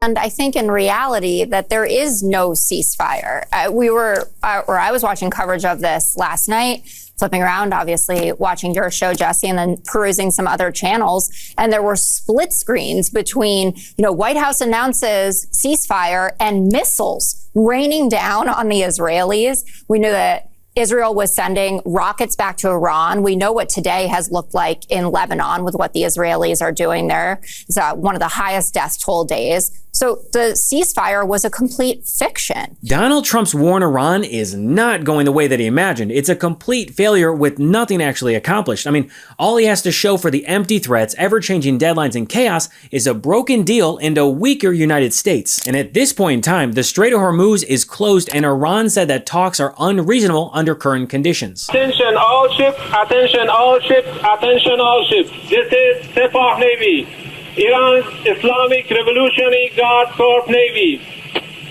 And I think in reality that there is no ceasefire. I was watching coverage of this last night, flipping around, obviously watching your show, Jesse, and then perusing some other channels. And there were split screens between, White House announces ceasefire and missiles raining down on the Israelis. We knew that Israel was sending rockets back to Iran. We know what today has looked like in Lebanon with what the Israelis are doing there. It's one of the highest death toll days. So the ceasefire was a complete fiction. Donald Trump's war on Iran is not going the way that he imagined. It's a complete failure with nothing actually accomplished. I mean, all he has to show for the empty threats, ever-changing deadlines, and chaos is a broken deal and a weaker United States. And at this point in time, the Strait of Hormuz is closed, and Iran said that talks are unreasonable under current conditions. Attention all ships, attention all ships, attention all ships. This is Sepah Navy, Iran's Islamic Revolutionary Guard Corps Navy.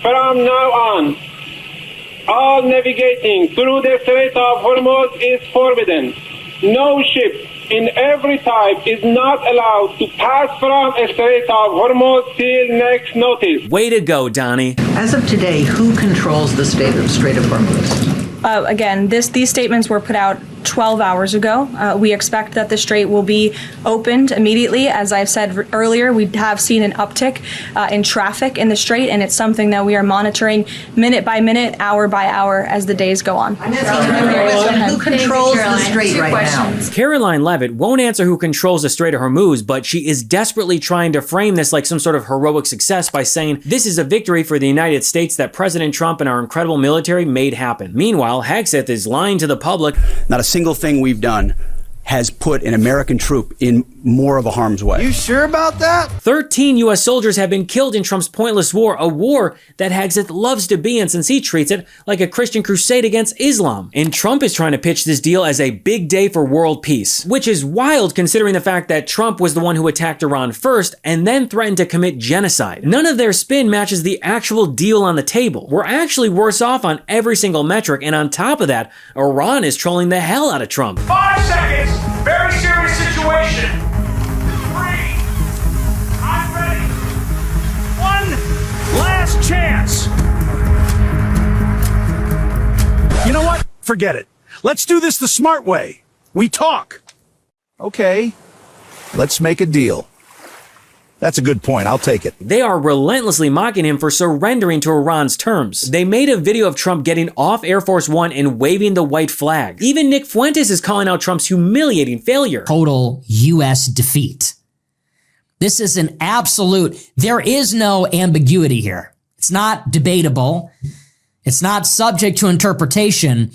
From now on, all navigating through the Strait of Hormuz is forbidden. No ship in every type is not allowed to pass from a Strait of Hormuz till next notice. Way to go, Donnie. As of today, who controls the Strait of Hormuz? Again, these statements were put out 12 hours ago. We expect that the Strait will be opened immediately. As I've said earlier, we have seen an uptick in traffic in the Strait, and it's something that we are monitoring minute by minute, hour by hour as the days go on. I'm asking who controls the Strait right now? Caroline Leavitt won't answer who controls the Strait of Hormuz, but she is desperately trying to frame this like some sort of heroic success by saying this is a victory for the United States that President Trump and our incredible military made happen. Meanwhile, Hegseth is lying to the public. Not a single thing we've done has put an American troop in more of a harm's way. You sure about that? 13 U.S. soldiers have been killed in Trump's pointless war, a war that Hegseth loves to be in since he treats it like a Christian crusade against Islam. And Trump is trying to pitch this deal as a big day for world peace, which is wild considering the fact that Trump was the one who attacked Iran first and then threatened to commit genocide. None of their spin matches the actual deal on the table. We're actually worse off on every single metric, and on top of that, Iran is trolling the hell out of Trump. 5 seconds! Very serious situation. 3. I'm ready. 1 last chance. You know what? Forget it. Let's do this the smart way. We talk. Okay. Let's make a deal. That's a good point. I'll take it. They are relentlessly mocking him for surrendering to Iran's terms. They made a video of Trump getting off Air Force One and waving the white flag. Even Nick Fuentes is calling out Trump's humiliating failure. Total U.S. defeat. This is an absolute, there is no ambiguity here. It's not debatable. It's not subject to interpretation.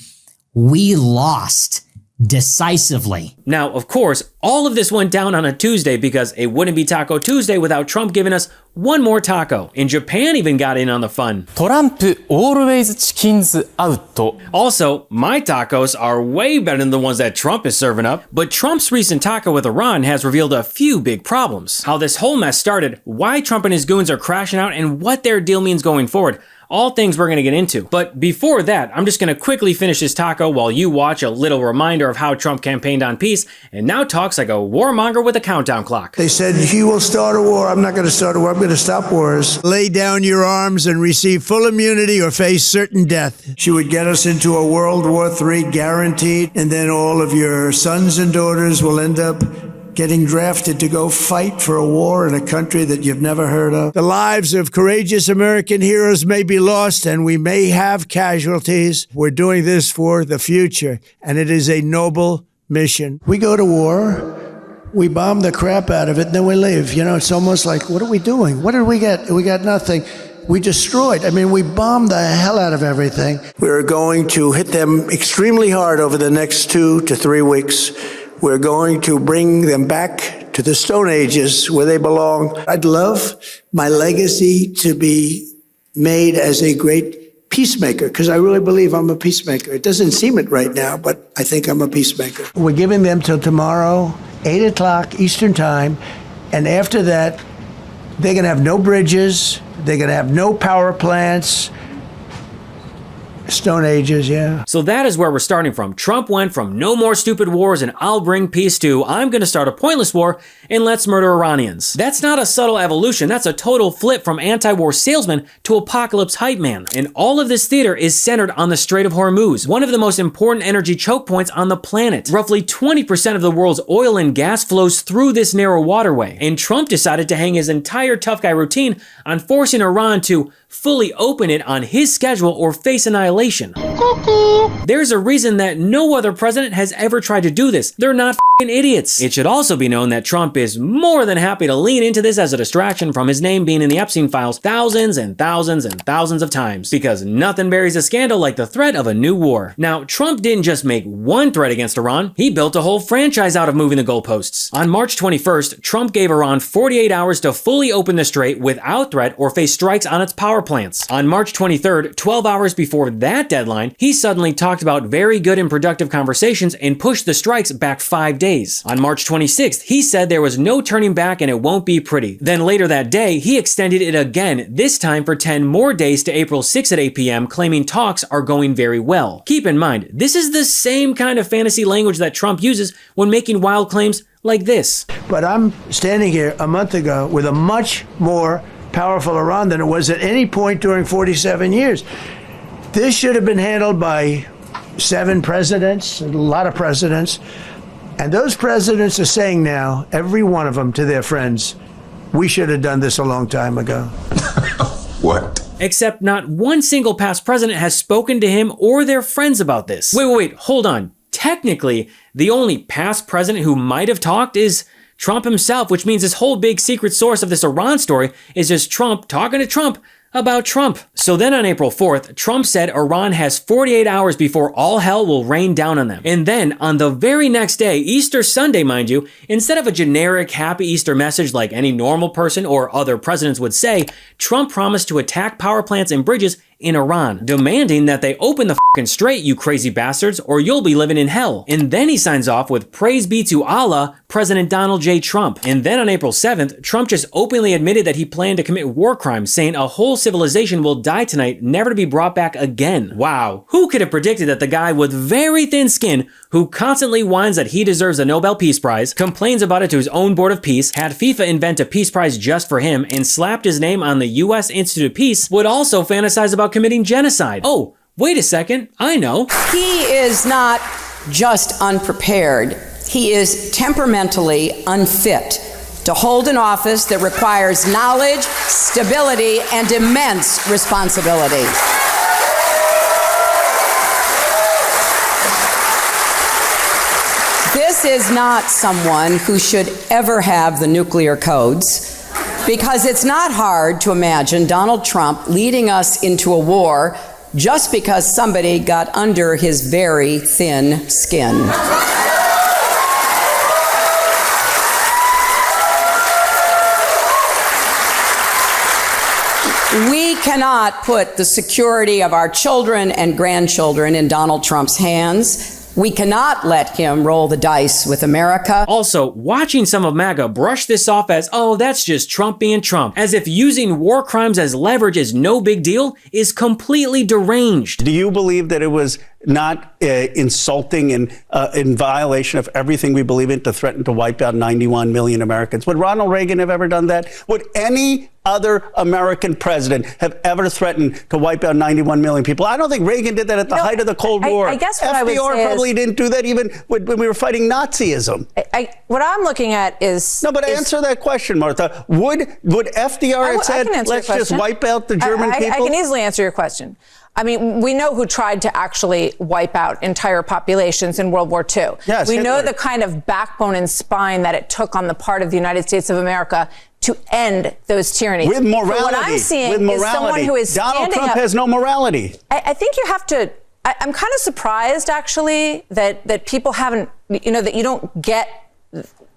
We lost decisively. Now, of course, all of this went down on a Tuesday because it wouldn't be Taco Tuesday without Trump giving us one more taco. And Japan even got in on the fun. Trump always chickens out. Also, my tacos are way better than the ones that Trump is serving up. But Trump's recent taco with Iran has revealed a few big problems. How this whole mess started, why Trump and his goons are crashing out, and what their deal means going forward. All things we're going to get into. But before that, I'm just going to quickly finish this taco while you watch a little reminder of how Trump campaigned on peace and now talks like a warmonger with a countdown clock. They said, he will start a war. I'm not going to start a war. I'm going to stop wars. Lay down your arms and receive full immunity or face certain death. She would get us into a World War III guaranteed, and then all of your sons and daughters will end up getting drafted to go fight for a war in a country that you've never heard of. The lives of courageous American heroes may be lost, and we may have casualties. We're doing this for the future, and it is a noble mission. We go to war, we bomb the crap out of it, and then we leave. You know, it's almost like, what are we doing? What did we get? We got nothing. We destroyed. I mean, we bombed the hell out of everything. We're going to hit them extremely hard over the next 2 to 3 weeks. We're going to bring them back to the Stone Ages where they belong. I'd love my legacy to be made as a great peacemaker, because I really believe I'm a peacemaker. It doesn't seem it right now, but I think I'm a peacemaker. We're giving them till tomorrow, 8 o'clock Eastern time, and after that, they're going to have no bridges, they're going to have no power plants, Stone Ages, yeah. So that is where we're starting from. Trump went from no more stupid wars and I'll bring peace to I'm going to start a pointless war and let's murder Iranians. That's not a subtle evolution. That's a total flip from anti-war salesman to apocalypse hype man. And all of this theater is centered on the Strait of Hormuz, one of the most important energy choke points on the planet. Roughly 20% of the world's oil and gas flows through this narrow waterway. And Trump decided to hang his entire tough guy routine on forcing Iran to fully open it on his schedule or face annihilation. There's a reason that no other president has ever tried to do this. They're not f***ing idiots. It should also be known that Trump is more than happy to lean into this as a distraction from his name being in the Epstein files thousands and thousands and thousands of times, because nothing buries a scandal like the threat of a new war. Now, Trump didn't just make one threat against Iran, he built a whole franchise out of moving the goalposts. On March 21st, Trump gave Iran 48 hours to fully open the Strait without threat or face strikes on its power plants. On March 23rd, 12 hours before that deadline, he suddenly talked about very good and productive conversations and pushed the strikes back 5 days. On March 26th, he said there was no turning back and it won't be pretty. Then later that day, he extended it again, this time for 10 more days to April 6th at 8 p.m., claiming talks are going very well. Keep in mind, this is the same kind of fantasy language that Trump uses when making wild claims like this. But I'm standing here a month ago with a much more powerful Iran than it was at any point during 47 years. This should have been handled by 7 presidents, a lot of presidents. And those presidents are saying now, every one of them to their friends, we should have done this a long time ago. What? Except not one single past president has spoken to him or their friends about this. Wait, hold on. Technically, the only past president who might have talked is Trump himself, which means this whole big secret source of this Iran story is just Trump talking to Trump about Trump. So then on April 4th, Trump said Iran has 48 hours before all hell will rain down on them. And then on the very next day, Easter Sunday, mind you, instead of a generic happy Easter message like any normal person or other presidents would say, Trump promised to attack power plants and bridges in Iran, demanding that they open the f***ing Strait, you crazy bastards, or you'll be living in hell. And then he signs off with praise be to Allah, President Donald J. Trump. And then on April 7th, Trump just openly admitted that he planned to commit war crimes, saying a whole civilization will die tonight, never to be brought back again. Wow. Who could have predicted that the guy with very thin skin, who constantly whines that he deserves a Nobel Peace Prize, complains about it to his own Board of Peace, had FIFA invent a peace prize just for him, and slapped his name on the U.S. Institute of Peace, would also fantasize about committing genocide? Oh, wait a second, I know. He is not just unprepared, he is temperamentally unfit to hold an office that requires knowledge, stability, and immense responsibility. This is not someone who should ever have the nuclear codes, because it's not hard to imagine Donald Trump leading us into a war just because somebody got under his very thin skin. We cannot put the security of our children and grandchildren in Donald Trump's hands. We cannot let him roll the dice with America. Also, watching some of MAGA brush this off as, oh, that's just Trump being Trump, as if using war crimes as leverage is no big deal, is completely deranged. Do you believe that it was not insulting and in violation of everything we believe in to threaten to wipe out 91 million Americans? Would Ronald Reagan have ever done that? Would any other American president have ever threatened to wipe out 91 million people? I don't think Reagan did that at the height of the Cold War. I guess what I would say FDR probably didn't do that even when we were fighting Nazism. What I'm looking at is... No, but answer that question, Martha. Would FDR have said, let's just wipe out the German people? I can easily answer your question. I mean, we know who tried to actually wipe out entire populations in World War II. Yes, we Hitler. know the kind of backbone and spine that it took on the part of the United States of America to end those tyrannies. With morality. So what I'm seeing is someone who is Donald standing Trump up. has no morality. I think you have to... I'm kind of surprised, actually, that people haven't... that you don't get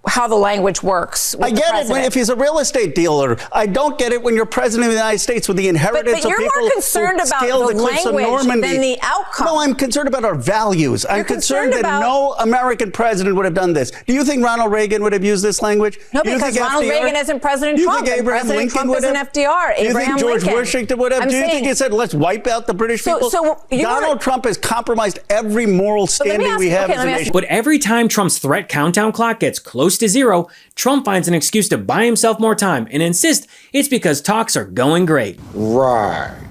how the language works. I get it if he's a real estate dealer. I don't get it when you're president of the United States with the inheritance but of people you're more concerned about scaled the cliffs of language Normandy than the outcome. No, I'm concerned about our values. I'm concerned that no American president would have done this. Do you think Ronald Reagan would have used this language? No, because Ronald Reagan isn't President Trump. Do you think Abraham President Lincoln Trump would have? isn't FDR. Do you think George Lincoln. Washington would have? Do you think he said, let's wipe out the British people? Donald Trump has compromised every moral standing we have as a nation. But every time Trump's threat countdown clock gets close to zero, Trump finds an excuse to buy himself more time and insist it's because talks are going great. Right.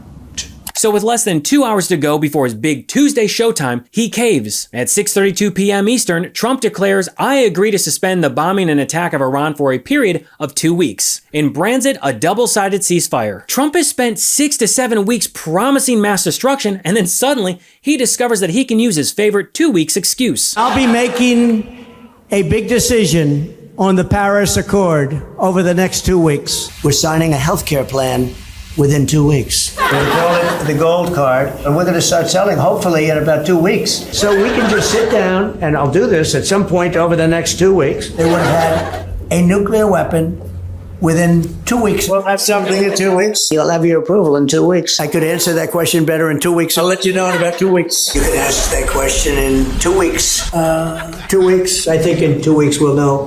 So with less than 2 hours to go before his big Tuesday showtime, he caves. At 6:32 p.m. Eastern, Trump declares, I agree to suspend the bombing and attack of Iran for a period of 2 weeks, and brands it a double-sided ceasefire. Trump has spent 6 to 7 weeks promising mass destruction, and then suddenly, he discovers that he can use his favorite 2 weeks excuse. I'll be making a big decision on the Paris Accord over the next 2 weeks. We're signing a healthcare plan within 2 weeks. We call it the gold card, and we're going to start selling hopefully in about 2 weeks. So we can just sit down, and I'll do this at some point over the next 2 weeks. They would have had a nuclear weapon within 2 weeks. We'll have something in 2 weeks. You'll have your approval in 2 weeks. I could answer that question better in 2 weeks. I'll let you know in about 2 weeks. You could ask that question in 2 weeks. 2 weeks. I think in 2 weeks we'll know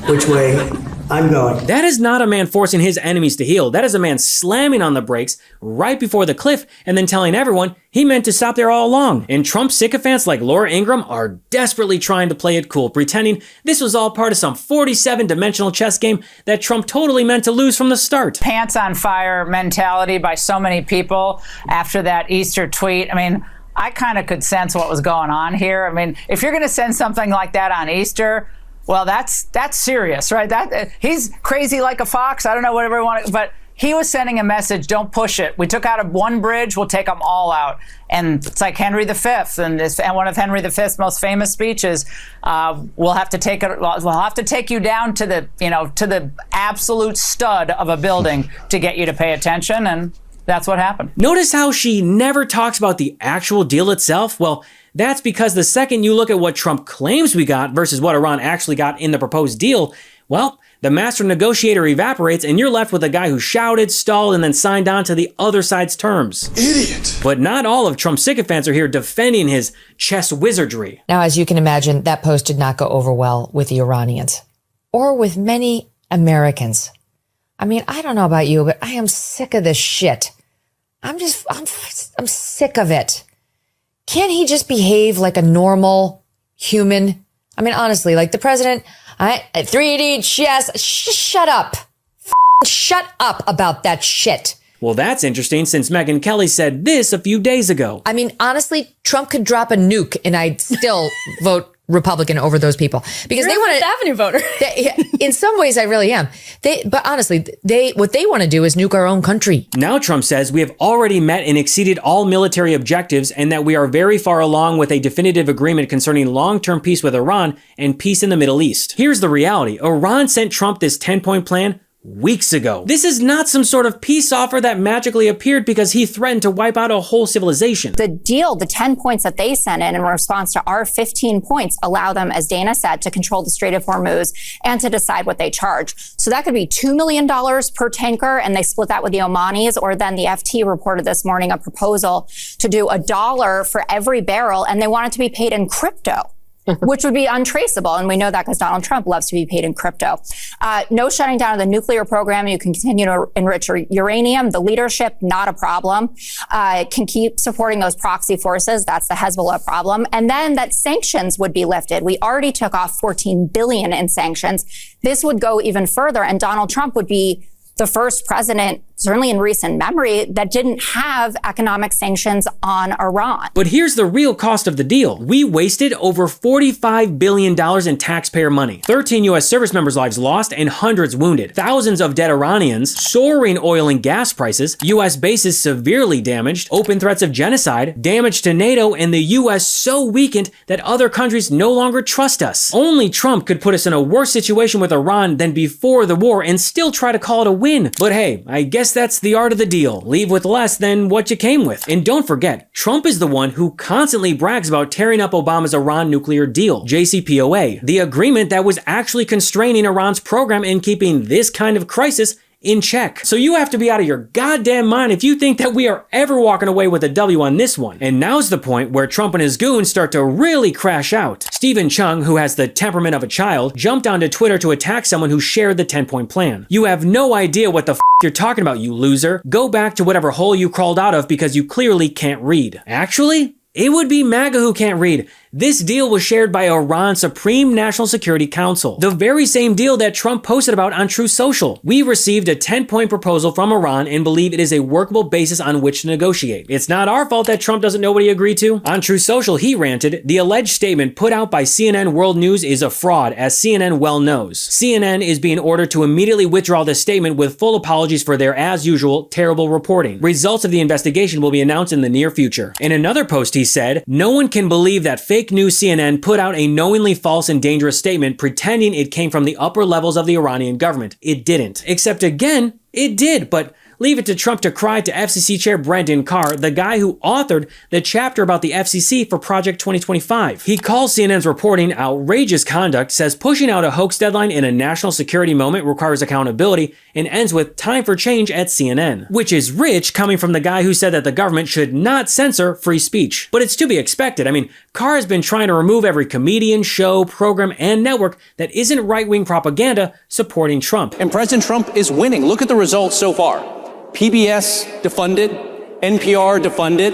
which way I'm going. That is not a man forcing his enemies to heal. That is a man slamming on the brakes right before the cliff and then telling everyone he meant to stop there all along. And Trump sycophants like Laura Ingraham are desperately trying to play it cool, pretending this was all part of some 47-dimensional chess game that Trump totally meant to lose from the start. Pants on fire mentality by so many people after that Easter tweet. I mean, I kind of could sense what was going on here. I mean, if you're going to send something like that on Easter, well, that's serious, right? He's crazy like a fox. I don't know whatever you want, but he was sending a message: don't push it. We took out one bridge, we'll take them all out. And it's like Henry V, and one of Henry V's most famous speeches. We'll have to take you down to the absolute stud of a building to get you to pay attention, and that's what happened. Notice how she never talks about the actual deal itself? Well, that's because the second you look at what Trump claims we got versus what Iran actually got in the proposed deal, well, the master negotiator evaporates and you're left with a guy who shouted, stalled, and then signed on to the other side's terms. Idiot. But not all of Trump's sycophants are here defending his chess wizardry. Now, as you can imagine, that post did not go over well with the Iranians or with many Americans. I mean, I don't know about you, but I am sick of this shit. I'm sick of it. Can't he just behave like a normal human? I mean, honestly, like the president, 3D chess, shut up. Shut up about that shit. Well, that's interesting since Megyn Kelly said this a few days ago. I mean, honestly, Trump could drop a nuke and I'd still vote Republican over those people because they want to. Fifth Avenue voter. In some ways, I really am. But honestly, what they want to do is nuke our own country. Now Trump says we have already met and exceeded all military objectives and that we are very far along with a definitive agreement concerning long-term peace with Iran and peace in the Middle East. Here's the reality. Iran sent Trump this 10-point plan weeks ago. This is not some sort of peace offer that magically appeared because he threatened to wipe out a whole civilization. The deal, the 10 points that they sent in response to our 15 points, allow them, as Dana said, to control the Strait of Hormuz and to decide what they charge. So that could be $2 million per tanker, and they split that with the Omanis, or then the FT reported this morning a proposal to do $1 for every barrel, and they want it to be paid in crypto. Which would be untraceable. And we know that because Donald Trump loves to be paid in crypto. No shutting down of the nuclear program. You can continue to enrich uranium. The leadership, not a problem. Can keep supporting those proxy forces. That's the Hezbollah problem. And then that sanctions would be lifted. We already took off $14 billion in sanctions. This would go even further. And Donald Trump would be the first president, certainly in recent memory, that didn't have economic sanctions on Iran. But here's the real cost of the deal. We wasted over $45 billion in taxpayer money. 13 U.S. service members' lives lost and hundreds wounded. Thousands of dead Iranians, soaring oil and gas prices, U.S. bases severely damaged, open threats of genocide, damage to NATO, and the U.S. so weakened that other countries no longer trust us. Only Trump could put us in a worse situation with Iran than before the war and still try to call it a win. But hey, I guess that's the art of the deal. Leave with less than what you came with. And don't forget, Trump is the one who constantly brags about tearing up Obama's Iran nuclear deal, JCPOA, the agreement that was actually constraining Iran's program and keeping this kind of crisis in check. So you have to be out of your goddamn mind if you think that we are ever walking away with a W on this one. And now's the point where Trump and his goons start to really crash out. Stephen Chung, who has the temperament of a child, jumped onto Twitter to attack someone who shared the 10-point plan. You have no idea what the f you're talking about, you loser. Go back to whatever hole you crawled out of because you clearly can't read. Actually, it would be MAGA who can't read. This deal was shared by Iran's Supreme National Security Council, the very same deal that Trump posted about on Truth Social. We received a 10-point proposal from Iran and believe it is a workable basis on which to negotiate. It's not our fault that Trump doesn't know what he agreed to. On Truth Social, he ranted, the alleged statement put out by CNN World News is a fraud, as CNN well knows. CNN is being ordered to immediately withdraw the statement with full apologies for their, as usual, terrible reporting. Results of the investigation will be announced in the near future. In another post, he said, no one can believe that fake news CNN put out a knowingly false and dangerous statement pretending it came from the upper levels of the Iranian government. It didn't. Except again, it did, but leave it to Trump to cry to FCC Chair Brendan Carr, the guy who authored the chapter about the FCC for Project 2025. He calls CNN's reporting outrageous conduct, says pushing out a hoax deadline in a national security moment requires accountability, and ends with time for change at CNN. Which is rich coming from the guy who said that the government should not censor free speech. But it's to be expected. I mean, Carr has been trying to remove every comedian, show, program, and network that isn't right-wing propaganda supporting Trump. And President Trump is winning. Look at the results so far. PBS defunded, NPR defunded,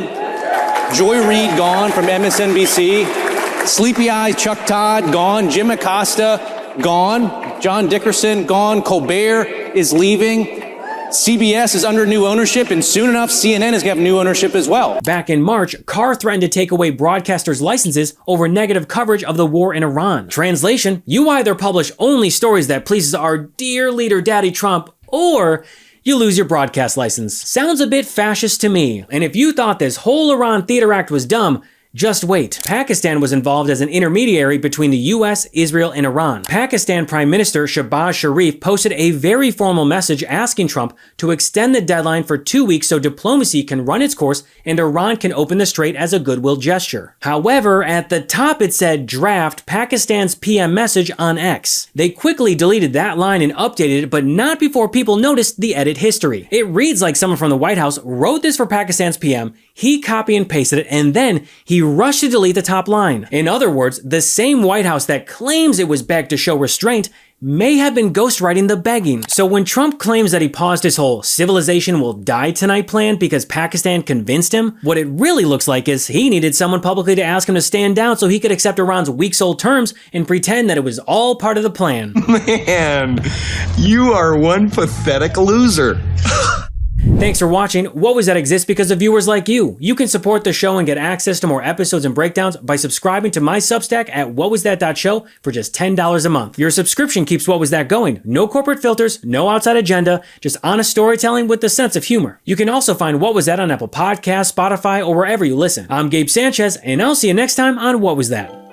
Joy Reid gone from MSNBC, Sleepy Eyes Chuck Todd gone, Jim Acosta gone, John Dickerson gone, Colbert is leaving, CBS is under new ownership, and soon enough CNN is going to have new ownership as well. Back in March, Carr threatened to take away broadcasters' licenses over negative coverage of the war in Iran. Translation, you either publish only stories that pleases our dear leader Daddy Trump, or you lose your broadcast license. Sounds a bit fascist to me. And if you thought this whole Iran Theater Act was dumb, just wait. Pakistan was involved as an intermediary between the US, Israel, and Iran. Pakistan Prime Minister Shehbaz Sharif posted a very formal message asking Trump to extend the deadline for 2 weeks so diplomacy can run its course and Iran can open the Strait as a goodwill gesture. However, at the top it said draft Pakistan's PM message on X. They quickly deleted that line and updated it, but not before people noticed the edit history. It reads like someone from the White House wrote this for Pakistan's PM, he copy and pasted it, and then he rushed to delete the top line. In other words, the same White House that claims it was begged to show restraint may have been ghostwriting the begging. So when Trump claims that he paused his whole civilization will die tonight plan because Pakistan convinced him, what it really looks like is he needed someone publicly to ask him to stand down so he could accept Iran's weeks-old terms and pretend that it was all part of the plan. Man, you are one pathetic loser. Thanks for watching. What Was That exists because of viewers like you. You can support the show and get access to more episodes and breakdowns by subscribing to my Substack at whatwasthat.show for just $10 a month. Your subscription keeps What Was That going. No corporate filters, no outside agenda, just honest storytelling with a sense of humor. You can also find What Was That on Apple Podcasts, Spotify, or wherever you listen. I'm Gabe Sanchez, and I'll see you next time on What Was That?